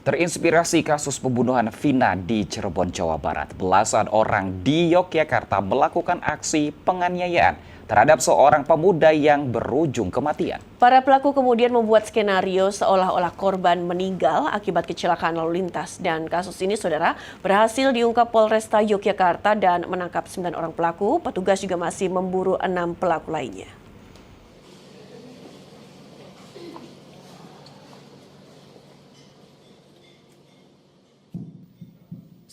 Terinspirasi kasus pembunuhan Vina di Cirebon, Jawa Barat, belasan orang di Yogyakarta melakukan aksi penganiayaan terhadap seorang pemuda yang berujung kematian. Para pelaku kemudian membuat skenario seolah-olah korban meninggal akibat kecelakaan lalu lintas. Dan kasus ini, saudara, berhasil diungkap Polresta Yogyakarta dan menangkap 9 orang pelaku. Petugas juga masih memburu 6 pelaku lainnya.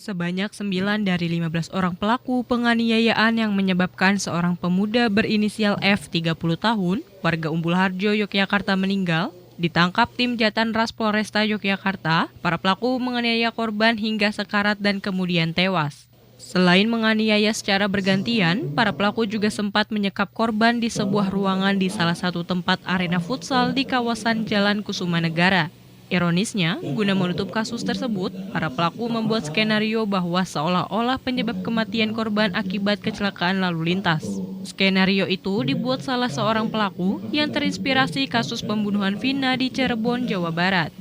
Sebanyak 9 dari 15 orang pelaku penganiayaan yang menyebabkan seorang pemuda berinisial F 30 tahun, warga Umbul Harjo, Yogyakarta meninggal, ditangkap tim Jatanras Polresta Yogyakarta. Para pelaku menganiaya korban hingga sekarat dan kemudian tewas. Selain menganiaya secara bergantian, para pelaku juga sempat menyekap korban di sebuah ruangan di salah satu tempat arena futsal di kawasan Jalan Kusumanegara. Ironisnya, guna menutup kasus tersebut, para pelaku membuat skenario bahwa seolah-olah penyebab kematian korban akibat kecelakaan lalu lintas. Skenario itu dibuat salah seorang pelaku yang terinspirasi kasus pembunuhan Vina di Cirebon, Jawa Barat.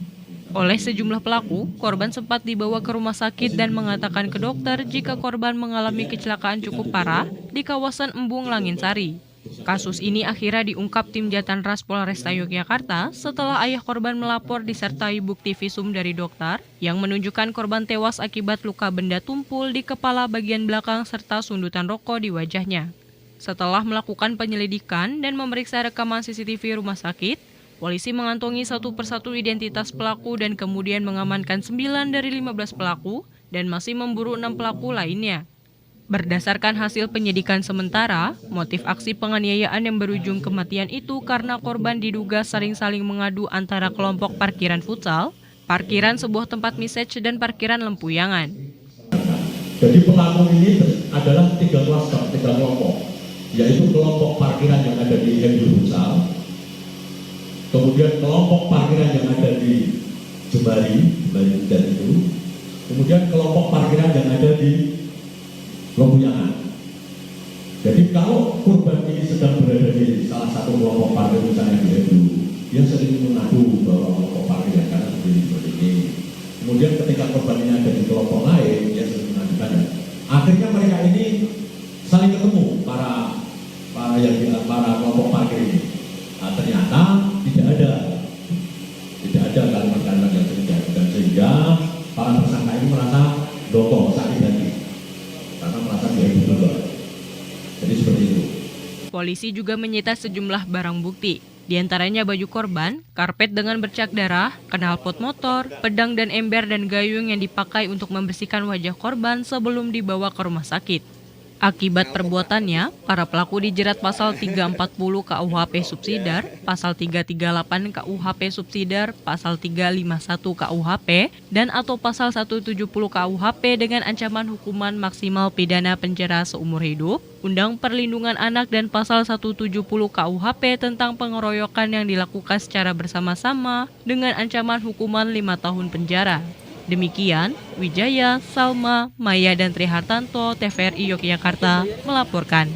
Oleh sejumlah pelaku, korban sempat dibawa ke rumah sakit dan mengatakan ke dokter jika korban mengalami kecelakaan cukup parah di kawasan Embung Langinsari. Kasus ini akhirnya diungkap tim Jatanras Polresta Yogyakarta setelah ayah korban melapor disertai bukti visum dari dokter yang menunjukkan korban tewas akibat luka benda tumpul di kepala bagian belakang serta sundutan rokok di wajahnya. Setelah melakukan penyelidikan dan memeriksa rekaman CCTV rumah sakit, polisi mengantongi satu persatu identitas pelaku dan kemudian mengamankan 9 dari 15 pelaku dan masih memburu 6 pelaku lainnya. Berdasarkan hasil penyidikan sementara, motif aksi penganiayaan yang berujung kematian itu karena korban diduga saling mengadu antara kelompok parkiran futsal, parkiran sebuah tempat message, dan parkiran lempuyangan. Jadi pelaku ini adalah 3 klaster, 3 kelompok, yaitu kelompok parkiran yang ada di MU Futsal, kemudian kelompok parkiran yang ada di Jembari dan itu, kemudian kelompok parkiran yang ada di Lempuyangan. Jadi kalau korban ini sedang berada di salah satu kelompok parkir misalnya di MU, dia sering mengadu bahwa kelompok parkir karena seperti ini. Kemudian ketika korban ini ada di kelompok lain, dia sering mengadukannya. Akhirnya mereka ini saling ketemu para kelompok parkir ini. Nah, ternyata tidak ada kalimat-kalimat yang sering diadukan sehingga para tersangka ini merasa doko sakit hati. Karena merasa diadu. Jadi seperti itu. Polisi juga menyita sejumlah barang bukti, di antaranya baju korban, karpet dengan bercak darah, knalpot motor, pedang dan ember dan gayung yang dipakai untuk membersihkan wajah korban sebelum dibawa ke rumah sakit. Akibat perbuatannya, para pelaku dijerat pasal 340 KUHP Subsidiar, pasal 338 KUHP Subsidiar, pasal 351 KUHP, dan atau pasal 170 KUHP dengan ancaman hukuman maksimal pidana penjara seumur hidup, Undang Perlindungan Anak dan pasal 170 KUHP tentang pengeroyokan yang dilakukan secara bersama-sama dengan ancaman hukuman 5 tahun penjara. Demikian, Wijaya, Salma, Maya, dan Trihartanto, TVRI Yogyakarta melaporkan.